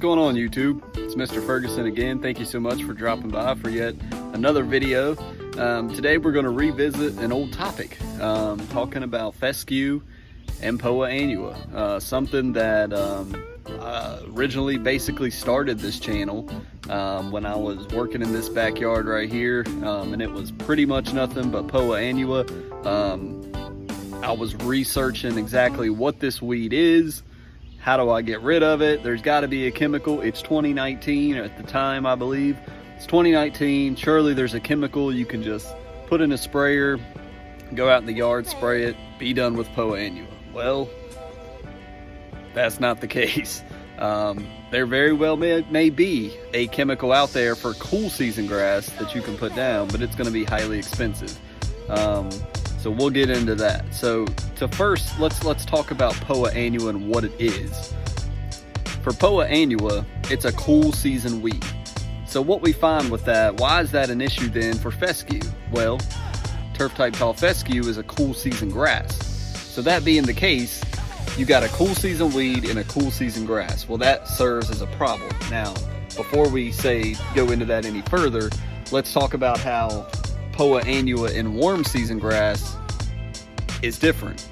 going on, YouTube? It's Mr. Ferguson again. Thank you so much for dropping by for yet another video. Today we're going to revisit an old topic, talking about fescue and POA annua, something that originally basically started this channel when I was working in this backyard right here, and it was pretty much nothing but POA annua. I was researching exactly what this weed is. How do I get rid of it? There's got to be a chemical. It's 2019 at the time, I believe. It's 2019. Surely there's a chemical you can just put in a sprayer, go out in the yard, spray it, be done with POA annua. Well, that's not the case. There very well may be a chemical out there for cool season grass that you can put down, but it's going to be highly expensive. So we'll get into that. So first, let's talk about POA annua and what it is. For POA annua, it's a cool season weed. So what we find with that, why is that an issue then for fescue? Well, turf type tall fescue is a cool season grass. So that being the case, you got a cool season weed and a cool season grass. Well, that serves as a problem. Now, before we go into that any further, let's talk about how POA annua and warm season grass is different.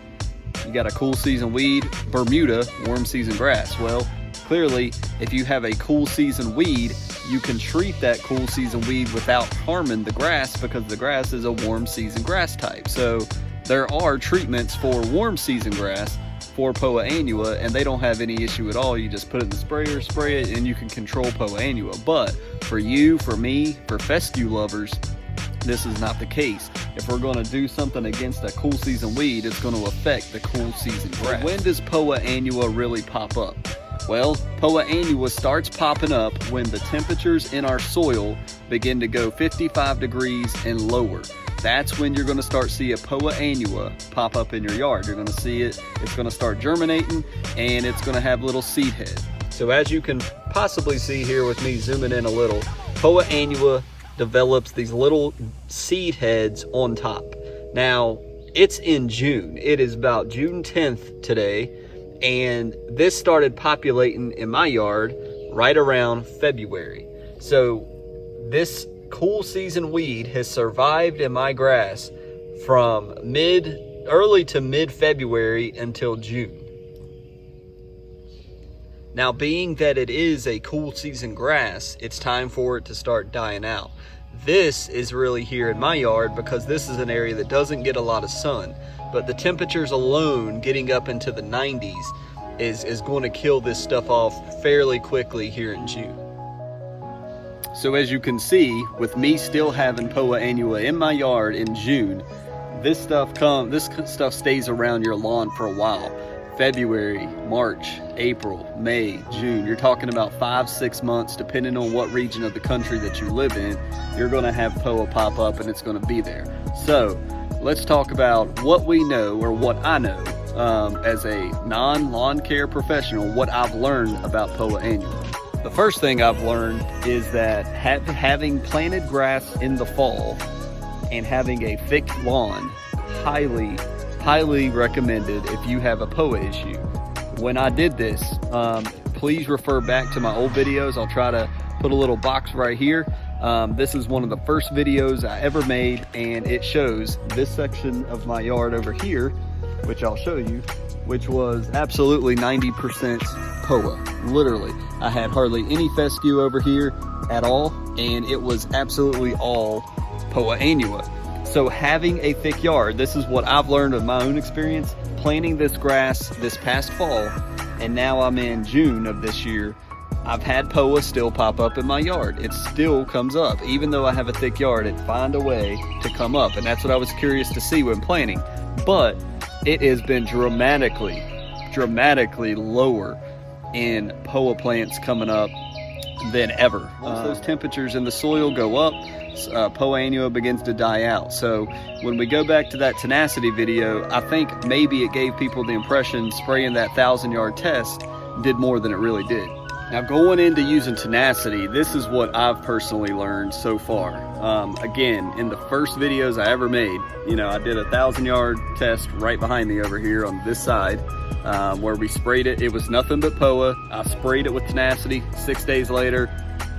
You got a cool season weed, Bermuda, warm season grass. Well, clearly, if you have a cool season weed, you can treat that cool season weed without harming the grass because the grass is a warm season grass type. So there are treatments for warm season grass for POA annua, and they don't have any issue at all. You just put it in the sprayer, spray it, and you can control POA annua. But for you, for me, for fescue lovers, this is not the case. If we're going to do something against a cool season weed, it's going to affect the cool season grass. When does POA annua really pop up? Well, POA annua starts popping up when the temperatures in our soil begin to go 55 degrees and lower. That's when you're going to start seeing POA annua pop up in your yard. You're going to see it, it's going to start germinating, and it's going to have little seed heads. So as you can possibly see here with me zooming in a little, POA annua develops these little seed heads on top. Now, it's in June. It is about June 10th today, and this started populating in my yard right around February. So this cool season weed has survived in my grass from early to mid-February until June. Now, being that it is a cool season grass, it's time for it to start dying out. This is really here in my yard because this is an area that doesn't get a lot of sun, but the temperatures alone getting up into the 90s is going to kill this stuff off fairly quickly here in June. So as you can see, with me still having POA annua in my yard in June, this stuff stays around your lawn for a while. February, March, April, May, June. You're talking about 5-6 months, depending on what region of the country that you live in. You're going to have POA pop up and it's going to be there. So let's talk about what we know, or what I know as a non-lawn care professional, what I've learned about POA annua. The first thing I've learned is that having planted grass in the fall and having a thick lawn, highly recommended if you have a POA issue. When I did this, please refer back to my old videos. I'll try to put a little box right here. This is one of the first videos I ever made, and it shows this section of my yard over here, which I'll show you, which was absolutely 90% POA. Literally, I had hardly any fescue over here at all, and it was absolutely all POA annua. So having a thick yard, this is what I've learned of my own experience, planting this grass this past fall, and now I'm in June of this year. I've had POA still pop up in my yard. It still comes up. Even though I have a thick yard, it finds a way to come up. And that's what I was curious to see when planting. But it has been dramatically lower in POA plants coming up than ever. Once those temperatures in the soil go up, POA annua begins to die out. So when we go back to that tenacity video, I think maybe it gave people the impression spraying that 1,000-yard test did more than it really did. Now, going into using tenacity, this is what I've personally learned so far. Again, in the first videos I ever made, you know, I did a 1,000-yard test right behind me over here on this side, where we sprayed it. It was nothing but POA. I sprayed it with tenacity. 6 days later,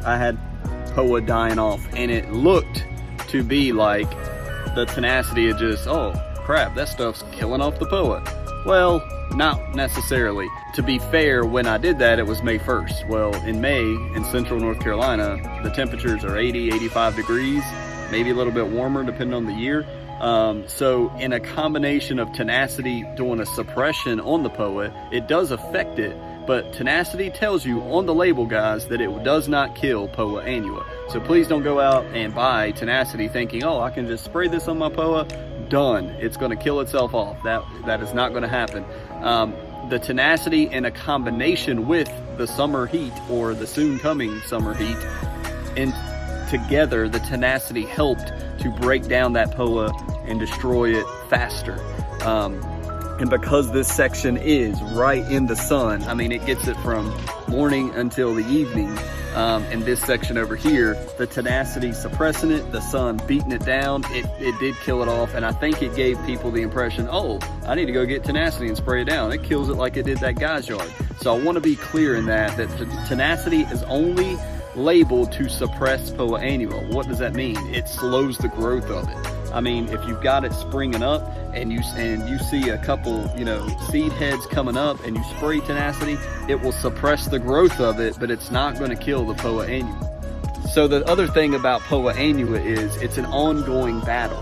I had POA dying off, and it looked to be like the tenacity had just, oh crap, that stuff's killing off the POA. Well, not necessarily. To be fair, when I did that, it was May 1st. Well, in May, in central North Carolina, the temperatures are 80, 85 degrees, maybe a little bit warmer depending on the year. So in a combination of tenacity doing a suppression on the POA, it does affect it, but tenacity tells you on the label, guys, that it does not kill POA annua. So please don't go out and buy tenacity thinking, oh, I can just spray this on my POA, done. It's gonna kill itself off. That is not gonna happen. The tenacity in a combination with the summer heat or the soon coming summer heat, and together the tenacity helped to break down that POA and destroy it faster. And because this section is right in the sun, I mean, it gets it from morning until the evening. And this section over here, the tenacity suppressing it, the sun beating it down, it did kill it off. And I think it gave people the impression, oh, I need to go get tenacity and spray it down. It kills it like it did that guy's yard. So I want to be clear in that tenacity is only labeled to suppress POA annua. What does that mean? It slows the growth of it. I mean, if you've got it springing up and you see a couple, you know, seed heads coming up and you spray tenacity, it will suppress the growth of it, but it's not going to kill the POA annua. So the other thing about POA annua is it's an ongoing battle.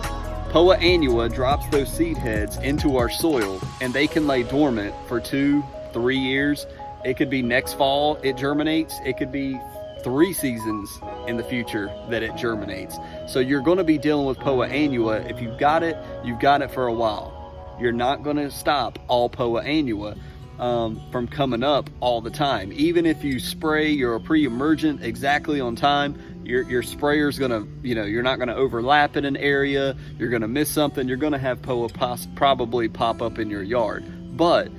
POA annua drops those seed heads into our soil and they can lay dormant for 2-3 years. It could be next fall it germinates. It could be 3 seasons in the future that it germinates. So you're going to be dealing with POA annua. If you've got it for a while. You're not going to stop all POA annua from coming up all the time. Even if you spray your pre-emergent exactly on time, your sprayer's going to, you know, you're not going to overlap in an area. You're going to miss something. You're going to have POA probably pop up in your yard. But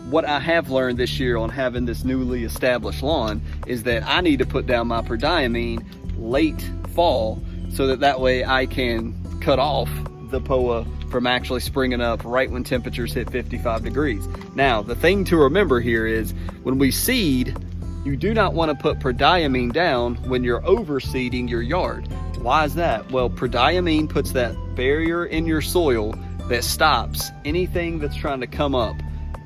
what I have learned this year on having this newly established lawn is that I need to put down my prodiamine late fall so that way I can cut off the POA from actually springing up right when temperatures hit 55 degrees. Now, the thing to remember here is when we seed, you do not want to put prodiamine down when you're overseeding your yard. Why is that? Well, prodiamine puts that barrier in your soil that stops anything that's trying to come up.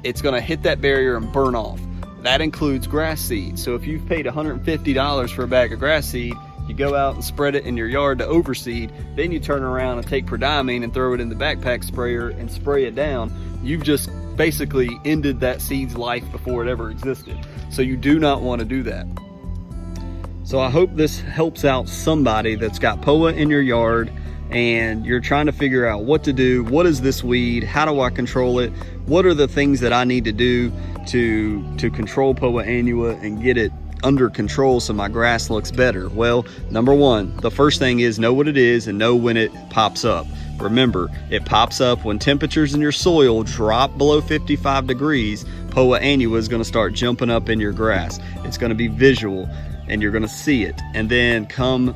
It's going to hit that barrier and burn off. That includes grass seed. So if you've paid $150 for a bag of grass seed, you go out and spread it in your yard to overseed, then you turn around and take prodiamine and throw it in the backpack sprayer and spray it down. You've just basically ended that seed's life before it ever existed. So you do not want to do that. So I hope this helps out somebody that's got POA in your yard and you're trying to figure out what to do. What is this weed? How do I control it? What are the things that I need to do to control POA annua and get it under control so my grass looks better? Well, number one, the first thing is know what it is and know when it pops up. Remember, it pops up when temperatures in your soil drop below 55 degrees. POA annua is going to start jumping up in your grass. It's going to be visual and you're going to see it. And then come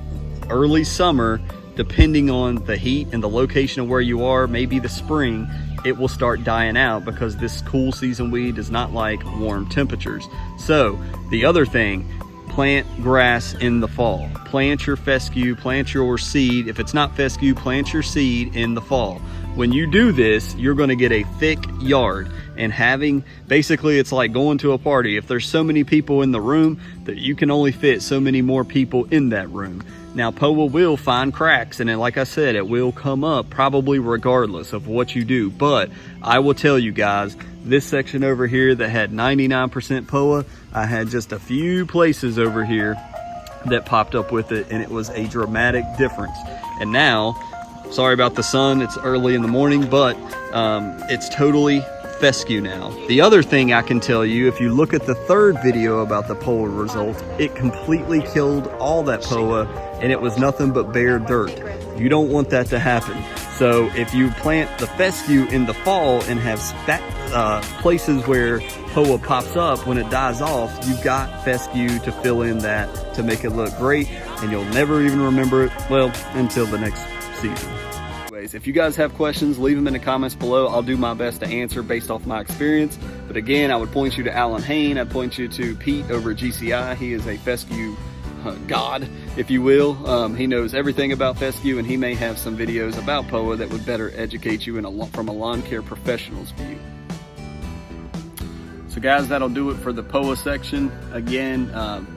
early summer, depending on the heat and the location of where you are, maybe the spring, it will start dying out because this cool season weed does not like warm temperatures. So the other thing, plant grass in the fall. Plant your fescue, plant your seed. If it's not fescue, plant your seed in the fall. When you do this, you're going to get a thick yard, and basically it's like going to a party. If there's so many people in the room, that you can only fit so many more people in that room. Now, POA will find cracks, and then, like I said, it will come up probably regardless of what you do. But I will tell you guys, this section over here that had 99% POA, I had just a few places over here that popped up with it, and it was a dramatic difference. And now, sorry about the sun, it's early in the morning, but it's totally fescue now. The other thing I can tell you, if you look at the third video about the POA results, it completely killed all that POA and it was nothing but bare dirt. You don't want that to happen. So if you plant the fescue in the fall and have places where POA pops up, when it dies off, you've got fescue to fill in that to make it look great, and you'll never even remember it, well, until the next season. Anyways, if you guys have questions, leave them in the comments below. I'll do my best to answer based off my experience. But again, I would point you to Alan Hain. I'd point you to Pete over at GCI. He is a fescue god, if you will. He knows everything about fescue, and he may have some videos about POA that would better educate you from a lawn care professional's view. So guys, that'll do it for the POA section. Again,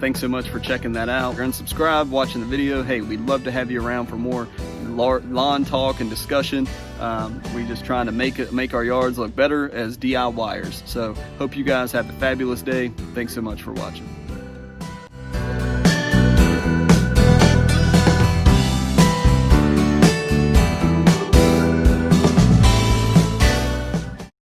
thanks so much for checking that out. Unsubscribe, watching the video. Hey, we'd love to have you around for more lawn talk and discussion. We're just trying to make our yards look better as DIYers. So hope you guys have a fabulous day. Thanks so much for watching.